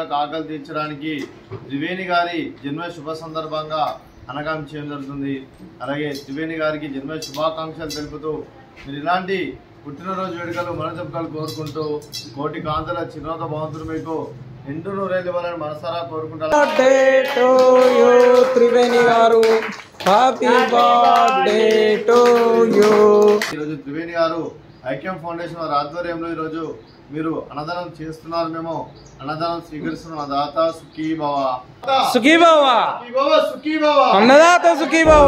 కుటుంబాలకు ఆకలి తీర్చడానికి త్రివేణి గారి జన్మ శుభ సందర్భంగా అన్నదానం చేయడం జరుగుతుంది. అలాగే త్రివేణి గారికి జన్మ శుభాకాంక్షలు తెలుపుతూ మీరు ఇలాంటి పుట్టినరోజు వేడుకలు మనజంకాలు కోరుకుంటూ కోటి కాంతల చిరునవ్వుతో భగవంతుడు మీకు ఎండు నూరేళ్ళు ఇవ్వాలని మనసారా కోరుకుంటారు. ఈరోజు త్రివేణి గారు ఐక్యం ఫౌండేషన్ వారి ఆధ్వర్యంలో ఈరోజు మీరు అన్నదానం చేస్తున్నారు. మేము అన్నదానం స్వీకరిస్తున్న దాత సుఖీ భవ, సుఖీ భవ, సుఖీ భవ, అన్నదాత సుఖీ భవ.